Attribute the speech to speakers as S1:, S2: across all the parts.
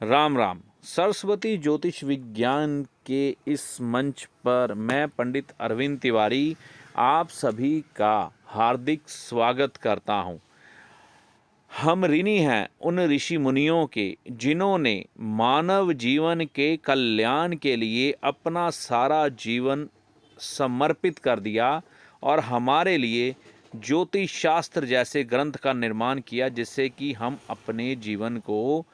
S1: राम राम। सरस्वती ज्योतिष विज्ञान के इस मंच पर मैं पंडित अरविंद तिवारी आप सभी का हार्दिक स्वागत करता हूं। हम ऋणी हैं उन ऋषि मुनियों के जिन्होंने मानव जीवन के कल्याण के लिए अपना सारा जीवन समर्पित कर दिया और हमारे लिए ज्योतिष शास्त्र जैसे ग्रंथ का निर्माण किया, जिससे कि हम अपने जीवन को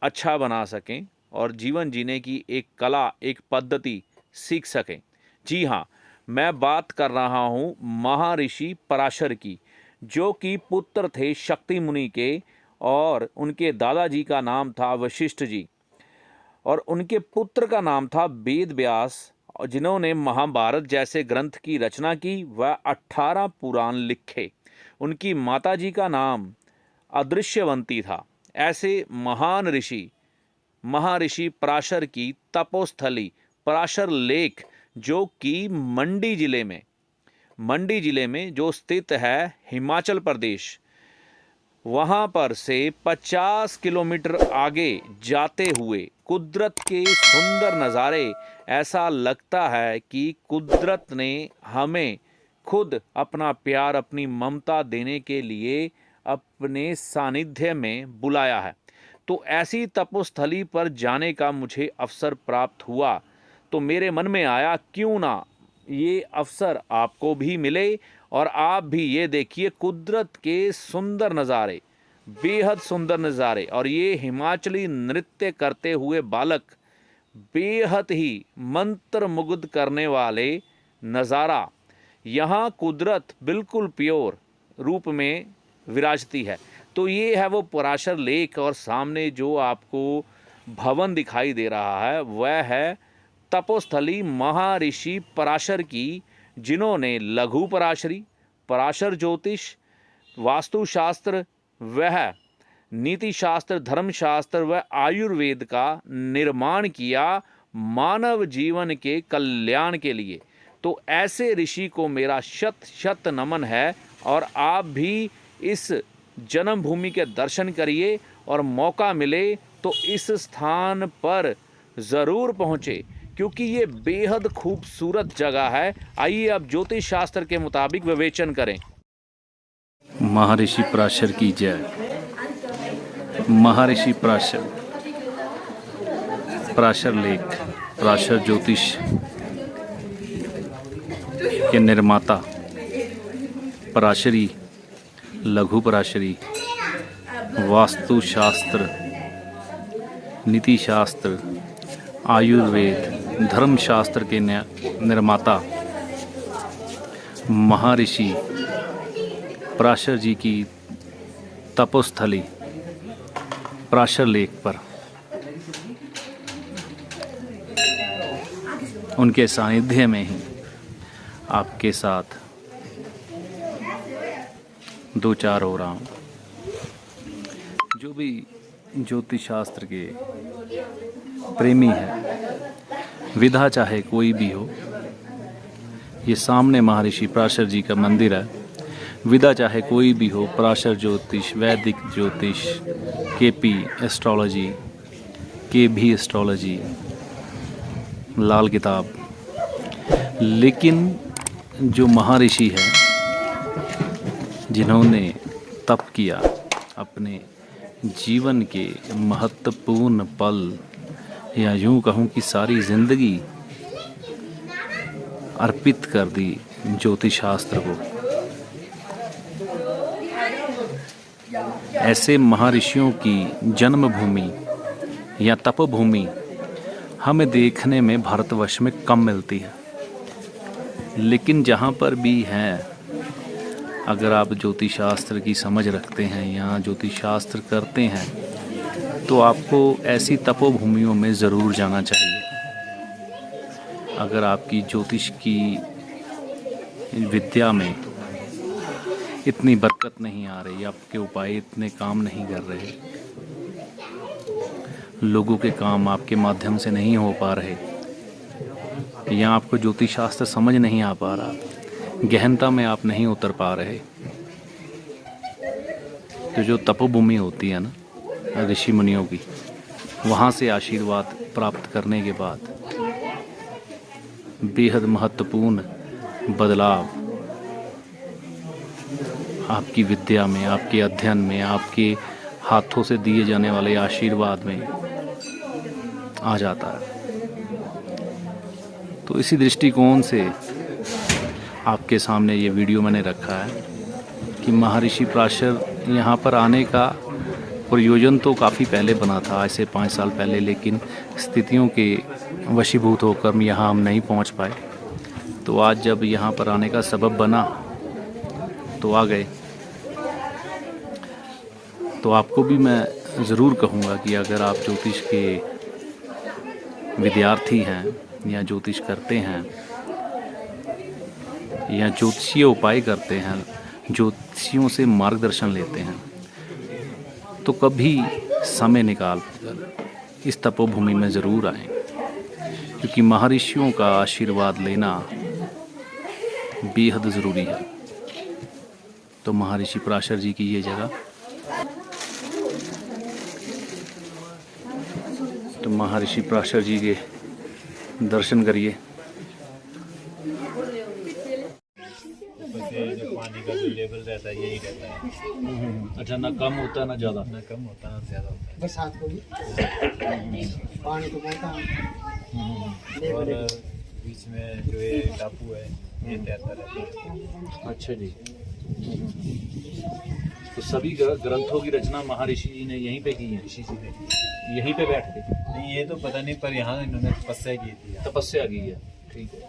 S1: अच्छा बना सकें और जीवन जीने की एक कला, एक पद्धति सीख सकें। जी हाँ, मैं बात कर रहा हूँ महर्षि पराशर की, जो कि पुत्र थे शक्ति मुनि के और उनके दादाजी का नाम था वशिष्ठ जी और उनके पुत्र का नाम था वेद व्यास, जिन्होंने महाभारत जैसे ग्रंथ की रचना की व 18 पुराण लिखे। उनकी माताजी का नाम अदृश्यवंती था। ऐसे महान ऋषि महर्षि पराशर की तपोस्थली पराशर लेक, जो कि मंडी जिले में जो स्थित है हिमाचल प्रदेश, वहाँ पर से 50 किलोमीटर आगे जाते हुए कुदरत के सुंदर नज़ारे, ऐसा लगता है कि कुदरत ने हमें खुद अपना प्यार, अपनी ममता देने के लिए अपने सानिध्य में बुलाया है। तो ऐसी तपोस्थली पर जाने का मुझे अवसर प्राप्त हुआ, तो मेरे मन में आया क्यों ना ये अवसर आपको भी मिले और आप भी ये देखिए कुदरत के सुंदर नज़ारे, बेहद सुंदर नज़ारे। और ये हिमाचली नृत्य करते हुए बालक, बेहद ही मंत्रमुग्ध करने वाले नज़ारा। यहाँ कुदरत बिल्कुल प्योर रूप में विराजती है। तो ये है वो पराशर लेक, और सामने जो आपको भवन दिखाई दे रहा है वह है तपोस्थली महर्षि पराशर की, जिन्होंने लघु पराशरी, पराशर ज्योतिष, वास्तुशास्त्र, वह नीति शास्त्र, धर्मशास्त्र व आयुर्वेद का निर्माण किया मानव जीवन के कल्याण के लिए। तो ऐसे ऋषि को मेरा शत शत नमन है। और आप भी इस जन्मभूमि के दर्शन करिए और मौका मिले तो इस स्थान पर ज़रूर पहुँचे, क्योंकि ये बेहद खूबसूरत जगह है। आइए अब ज्योतिष शास्त्र के मुताबिक विवेचन करें।
S2: महर्षि पराशर की जय। महर्षि पराशर, पराशर लेक, पराशर ज्योतिष के निर्माता, पराशरी, लघु पराशरी, वास्तुशास्त्र, नीति शास्त्र, आयुर्वेद, धर्मशास्त्र के निर्माता महर्षि पराशर जी की तपोस्थली पराशर लेक पर उनके सानिध्य में ही आपके साथ दो चार हो रहा हूँ। जो भी ज्योतिष शास्त्र के प्रेमी है, विधा चाहे कोई भी हो, ये सामने महर्षि पराशर जी का मंदिर है। विधा चाहे कोई भी हो, पराशर ज्योतिष, वैदिक ज्योतिष, केपी एस्ट्रोलॉजी, केभी एस्ट्रोलॉजी, लाल किताब। लेकिन जो महर्षि है, जिन्होंने तप किया, अपने जीवन के महत्वपूर्ण पल, या यूं कहूं कि सारी जिंदगी अर्पित कर दी ज्योतिष शास्त्र को, ऐसे महर्षियों की जन्मभूमि या तपभूमि हमें देखने में भारतवर्ष में कम मिलती है। लेकिन जहाँ पर भी हैं, अगर आप ज्योतिष शास्त्र की समझ रखते हैं या ज्योतिष शास्त्र करते हैं, तो आपको ऐसी तपोभूमियों में ज़रूर जाना चाहिए। अगर आपकी ज्योतिष की विद्या में इतनी बरकत नहीं आ रही, आपके उपाय इतने काम नहीं कर रहे, लोगों के काम आपके माध्यम से नहीं हो पा रहे, या आपको ज्योतिष शास्त्र समझ नहीं आ पा रहा, गहनता में आप नहीं उतर पा रहे, तो जो तपोभूमि होती है ना ऋषि मुनियों की, वहाँ से आशीर्वाद प्राप्त करने के बाद बेहद महत्वपूर्ण बदलाव आपकी विद्या में, आपके अध्ययन में, आपके हाथों से दिए जाने वाले आशीर्वाद में आ जाता है। तो इसी दृष्टिकोण से आपके सामने ये वीडियो मैंने रखा है कि महर्षि पराशर यहाँ पर आने का प्रयोजन तो काफ़ी पहले बना था, ऐसे 5 साल पहले, लेकिन स्थितियों के वशीभूत होकर यहाँ हम नहीं पहुँच पाए। तो आज जब यहाँ पर आने का सबब बना तो आ गए। तो आपको भी मैं ज़रूर कहूँगा कि अगर आप ज्योतिष के विद्यार्थी हैं या ज्योतिष करते हैं या ज्योतिषीय उपाय करते हैं, ज्योतिषियों से मार्गदर्शन लेते हैं, तो कभी समय निकाल कर इस तपोभूमि में ज़रूर आएं, क्योंकि महर्षियों का आशीर्वाद लेना बेहद ज़रूरी है। तो महर्षि पराशर जी की ये जगह, तो महर्षि पराशर जी के दर्शन करिए।
S3: पानी का जो लेवल रहता है यही रहता है।
S2: अच्छा, ना कम होता ना ज़्यादा?
S3: ना कम होता ना ज़्यादा होता है।
S4: बरसात को भी पानी तो बहता है।
S3: और बीच में जो ये टापू है ये तैरता रहता है।
S2: अच्छा जी। तो सभी ग्रंथों की रचना महर्षि जी ने यहीं पे की है,
S3: ऋषि जी ने
S2: यहीं पे बैठ के?
S3: नहीं, ये तो पता नहीं, पर यहाँ इन्होंने तपस्या की थी।
S2: तपस्या की है, ठीक है।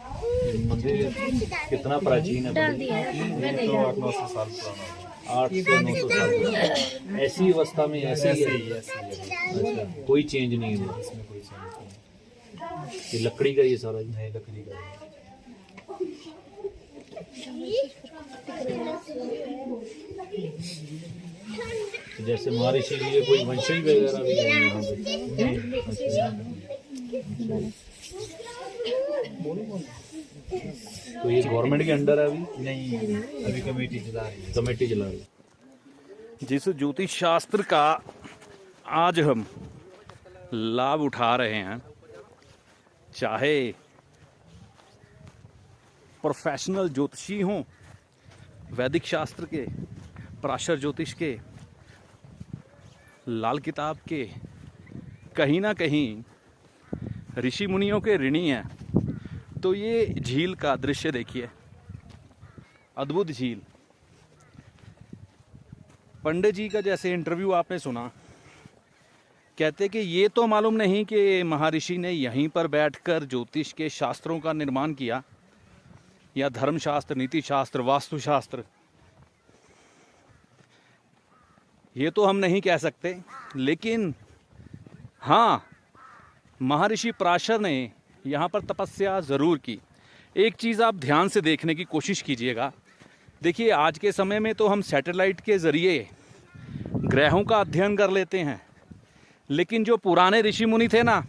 S2: मंदिर कितना प्राचीन है?
S3: ये तो 800-900 साल पुराना होगा।
S2: 800 से 900 साल पुराना। ऐसी अवस्था में ऐसे ही है?
S3: ऐसे ही है।
S2: अच्छा, कोई चेंज नहीं हुआ
S3: इसमें कोई चेंज नहीं।
S2: ये लकड़ी का ये सारा जी?
S3: नहीं, लकड़ी का है।
S2: तो जैसे महर्षि जी के कोई वंशज वगैरह भी है यहाँ पे? तो ये गवर्नमेंट के अंडर है अभी?
S3: नहीं, अभी कमेटी चला रही है।
S2: कमेटी चला रही है। जिस ज्योतिष शास्त्र का आज हम लाभ उठा रहे हैं, चाहे प्रोफेशनल ज्योतिषी हों, वैदिक शास्त्र के, पराशर ज्योतिष के, लाल किताब के, कहीं ना कहीं ऋषि मुनियों के ऋणी हैं। तो ये झील का दृश्य देखिए, अद्भुत झील। पंडित जी का जैसे इंटरव्यू आपने सुना, कहते कि ये तो मालूम नहीं कि महर्षि ने यहीं पर बैठकर ज्योतिष के शास्त्रों का निर्माण किया, या धर्मशास्त्र, नीति शास्त्र, वास्तुशास्त्र, ये तो हम नहीं कह सकते। लेकिन हाँ, महर्षि पराशर ने यहाँ पर तपस्या ज़रूर की। एक चीज़ आप ध्यान से देखने की कोशिश कीजिएगा। देखिए, आज के समय में तो हम सैटेलाइट के ज़रिए ग्रहों का अध्ययन कर लेते हैं, लेकिन जो पुराने ऋषि मुनि थे ना,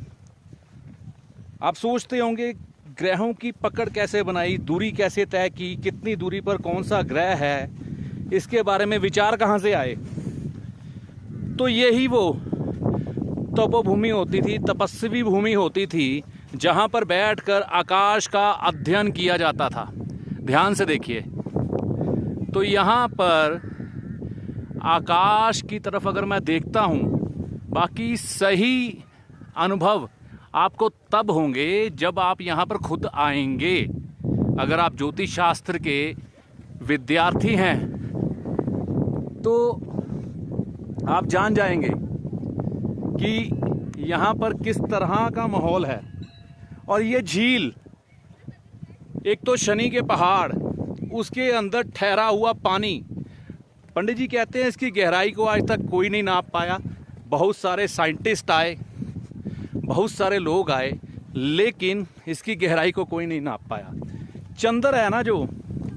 S2: आप सोचते होंगे ग्रहों की पकड़ कैसे बनाई, दूरी कैसे तय की, कितनी दूरी पर कौन सा ग्रह है, इसके बारे में विचार कहाँ से आए। तो यही वो तपोभूमि होती थी, तपस्वी भूमि होती थी, जहाँ पर बैठकर आकाश का अध्ययन किया जाता था। ध्यान से देखिए, तो यहाँ पर आकाश की तरफ अगर मैं देखता हूँ, बाकी सही अनुभव आपको तब होंगे जब आप यहाँ पर खुद आएंगे। अगर आप ज्योतिष शास्त्र के विद्यार्थी हैं तो आप जान जाएंगे कि यहाँ पर किस तरह का माहौल है। और ये झील, एक तो शनि के पहाड़, उसके अंदर ठहरा हुआ पानी। पंडित जी कहते हैं इसकी गहराई को आज तक कोई नहीं नाप पाया। बहुत सारे साइंटिस्ट आए, बहुत सारे लोग आए, लेकिन इसकी गहराई को कोई नहीं नाप पाया। चंद्र है ना, जो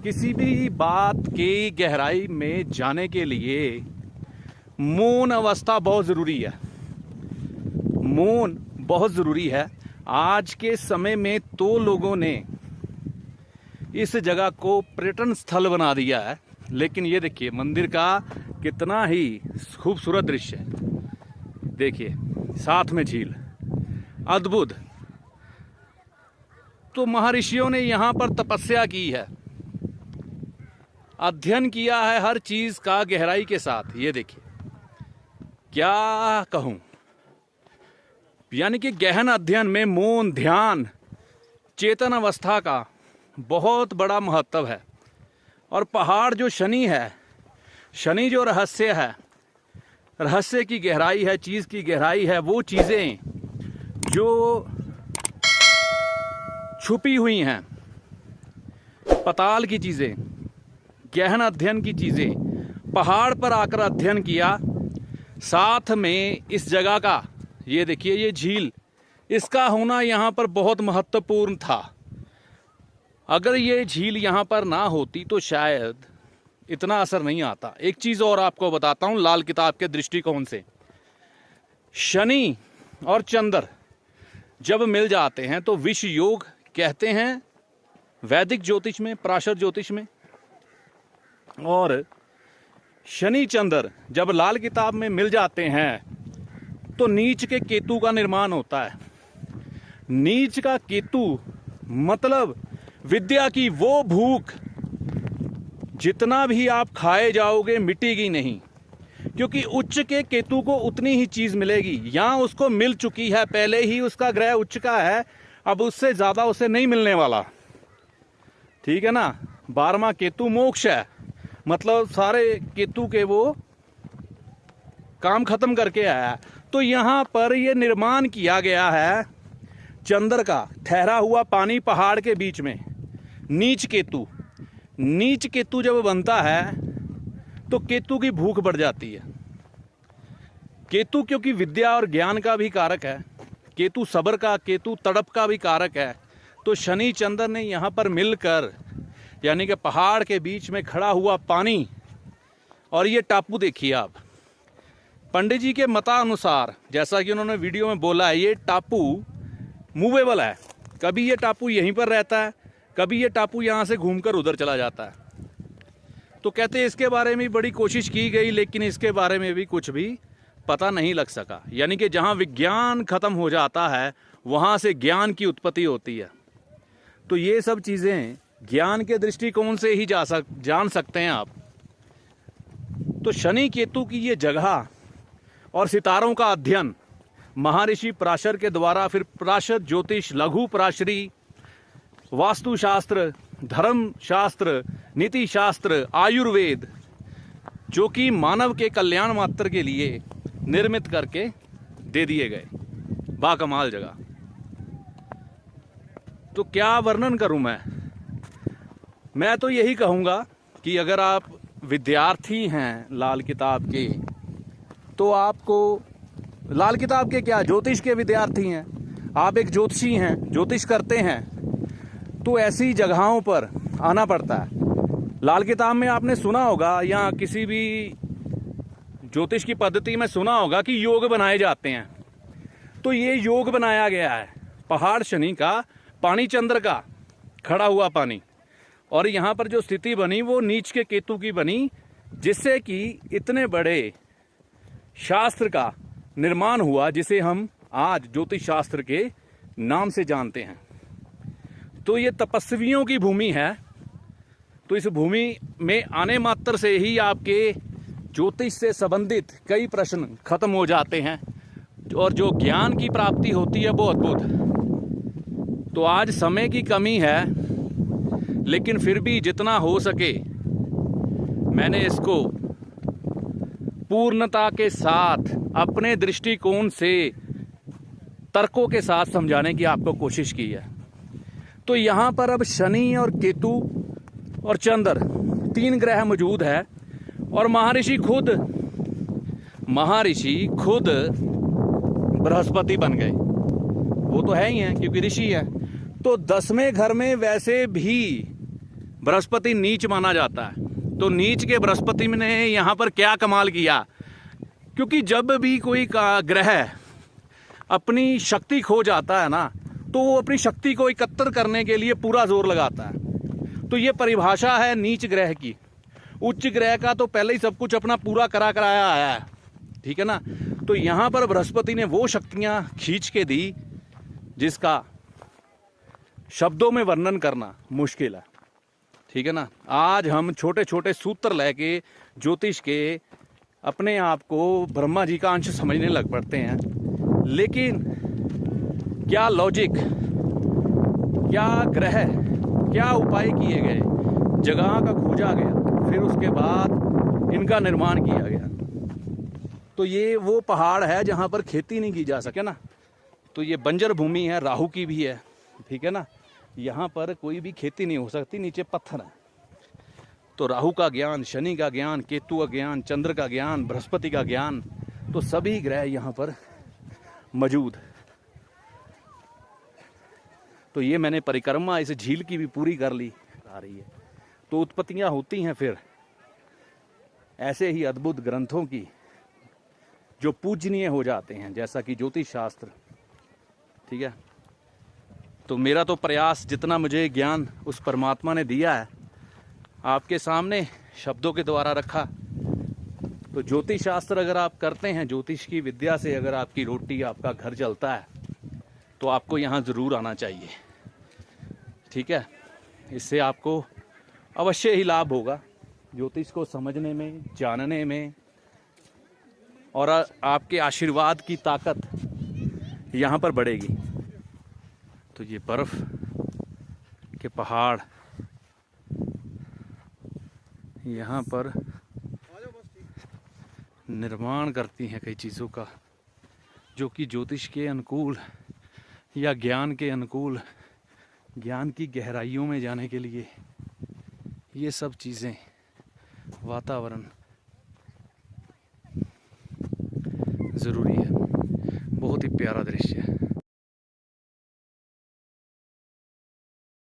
S2: किसी भी बात की गहराई में जाने के लिए मौन अवस्था बहुत ज़रूरी है। मौन बहुत ज़रूरी है। आज के समय में तो लोगों ने इस जगह को पर्यटन स्थल बना दिया है, लेकिन ये देखिए मंदिर का कितना ही खूबसूरत दृश्य है। देखिए साथ में झील, अद्भुत। तो महर्षियों ने यहाँ पर तपस्या की है, अध्ययन किया है हर चीज का गहराई के साथ। ये देखिए, क्या कहूं, यानी कि गहन अध्ययन में मौन, ध्यान, चेतन अवस्था का बहुत बड़ा महत्व है। और पहाड़ जो शनि है, शनि जो रहस्य है, रहस्य की गहराई है, चीज की गहराई है, वो चीजें जो छुपी हुई हैं, पताल की चीजें, गहन अध्ययन की चीजें, पहाड़ पर आकर अध्ययन किया। साथ में इस जगह का, ये देखिए, ये झील, इसका होना यहाँ पर बहुत महत्वपूर्ण था। अगर ये झील यहाँ पर ना होती तो शायद इतना असर नहीं आता। एक चीज और आपको बताता हूँ लाल किताब के दृष्टिकोण से। शनि और चंद्र जब मिल जाते हैं तो विष योग कहते हैं वैदिक ज्योतिष में, पराशर ज्योतिष में। और शनि चंद्र जब लाल किताब में मिल जाते हैं तो नीच के केतु का निर्माण होता है। नीच का केतु मतलब विद्या की वो भूख, जितना भी आप खाए जाओगे मिटेगी नहीं, क्योंकि उच्च के केतु को उतनी ही चीज मिलेगी। यहां उसको मिल चुकी है, पहले ही उसका ग्रह उच्च का है, अब उससे ज्यादा उसे नहीं मिलने वाला। ठीक है ना। 12वां केतु मोक्ष है, मतलब सारे केतु के वो काम खत्म करके आया। तो यहां पर ये निर्माण किया गया है चंद्र का, ठहरा हुआ पानी पहाड़ के बीच में। नीच केतु, नीच केतु जब बनता है तो केतु की भूख बढ़ जाती है। केतु क्योंकि विद्या और ज्ञान का भी कारक है, केतु सब्र का, केतु तड़प का भी कारक है। तो शनि चंद्र ने यहाँ पर मिलकर, यानी कि पहाड़ के बीच में खड़ा हुआ पानी, और ये टापू देखिए आप। पंडित जी के मतानुसार, जैसा कि उन्होंने वीडियो में बोला है, ये टापू मूवेबल है। कभी ये टापू यहीं पर रहता है, कभी ये टापू यहाँ से घूमकर उधर चला जाता है। तो कहते हैं इसके बारे में बड़ी कोशिश की गई, लेकिन इसके बारे में भी कुछ भी पता नहीं लग सका। यानी कि जहाँ विज्ञान खत्म हो जाता है वहाँ से ज्ञान की उत्पत्ति होती है। तो ये सब चीज़ें ज्ञान के दृष्टिकोण से ही जान सकते हैं आप। तो शनि केतु की ये जगह और सितारों का अध्ययन महर्षि पराशर के द्वारा, फिर पराशर ज्योतिष, लघु पराशरी, वास्तुशास्त्र, धर्म शास्त्र, नीति शास्त्र, आयुर्वेद, जो कि मानव के कल्याण मात्र के लिए निर्मित करके दे दिए गए। बाकमाल जगह। तो क्या वर्णन करूं मैं तो यही कहूंगा कि अगर आप विद्यार्थी हैं लाल किताब के, तो आपको लाल किताब के क्या, ज्योतिष के विद्यार्थी हैं, आप एक ज्योतिषी हैं, ज्योतिष करते हैं, तो ऐसी जगहों पर आना पड़ता है। लाल किताब में आपने सुना होगा या किसी भी ज्योतिष की पद्धति में सुना होगा कि योग बनाए जाते हैं। तो ये योग बनाया गया है पहाड़ शनि का, पानी चंद्र का, खड़ा हुआ पानी, और यहाँ पर जो स्थिति बनी वो नीच के केतु की बनी, जिससे कि इतने बड़े शास्त्र का निर्माण हुआ, जिसे हम आज ज्योतिष शास्त्र के नाम से जानते हैं। तो ये तपस्वियों की भूमि है। तो इस भूमि में आने मात्र से ही आपके ज्योतिष से संबंधित कई प्रश्न खत्म हो जाते हैं, और जो ज्ञान की प्राप्ति होती है वो अद्भुत। तो आज समय की कमी है, लेकिन फिर भी जितना हो सके मैंने इसको पूर्णता के साथ अपने दृष्टिकोण से तर्कों के साथ समझाने की आपको कोशिश की है। तो यहाँ पर अब शनि और केतु और चंद्र 3 ग्रह मौजूद है, और महर्षि खुद बृहस्पति बन गए। वो तो है ही हैं क्योंकि ऋषि है। तो 10वें घर में वैसे भी बृहस्पति नीच माना जाता है। तो नीच के बृहस्पति ने यहाँ पर क्या कमाल किया, क्योंकि जब भी कोई ग्रह अपनी शक्ति खो जाता है ना, तो वो अपनी शक्ति को एकत्र करने के लिए पूरा जोर लगाता है। तो ये परिभाषा है नीच ग्रह की। उच्च ग्रह का तो पहले ही सब कुछ अपना पूरा कराया आया है,
S1: ठीक है ना। तो यहाँ पर बृहस्पति ने वो शक्तियाँ खींच के दी जिसका शब्दों में वर्णन करना मुश्किल है, ठीक है ना। आज हम छोटे छोटे सूत्र लेके ज्योतिष के अपने आप को ब्रह्मा जी का अंश समझने लग पड़ते हैं, लेकिन क्या लॉजिक, क्या ग्रह, क्या उपाय किए गए, जगह का खोजा गया, फिर उसके बाद इनका निर्माण किया गया। तो ये वो पहाड़ है जहाँ पर खेती नहीं की जा सके ना, तो ये बंजर भूमि है, राहु की भी है, ठीक है ना। यहाँ पर कोई भी खेती नहीं हो सकती, नीचे पत्थर है। तो राहु का ज्ञान, शनि का ज्ञान, केतु का ज्ञान, चंद्र का ज्ञान, बृहस्पति का ज्ञान, तो सभी ग्रह यहाँ पर मौजूद। तो ये मैंने परिक्रमा इस झील की भी पूरी कर ली आ रही है। तो उत्पत्तियाँ होती हैं फिर ऐसे ही अद्भुत ग्रंथों की जो पूजनीय हो जाते हैं, जैसा कि ज्योतिष शास्त्र, ठीक है। तो मेरा तो प्रयास, जितना मुझे ज्ञान उस परमात्मा ने दिया है, आपके सामने शब्दों के द्वारा रखा। तो ज्योतिष शास्त्र अगर आप करते हैं, ज्योतिष की विद्या से अगर आपकी रोटी, आपका घर चलता है, तो आपको यहाँ ज़रूर आना चाहिए, ठीक है। इससे आपको अवश्य ही लाभ होगा ज्योतिष को समझने में, जानने में, और आपके आशीर्वाद की ताकत यहाँ पर बढ़ेगी। तो ये बर्फ़ के पहाड़ यहाँ पर निर्माण करती हैं कई चीज़ों का, जो कि ज्योतिष के अनुकूल या ज्ञान के अनुकूल, ज्ञान की गहराइयों में जाने के लिए ये सब चीज़ें, वातावरण ज़रूरी है। बहुत ही प्यारा दृश्य है।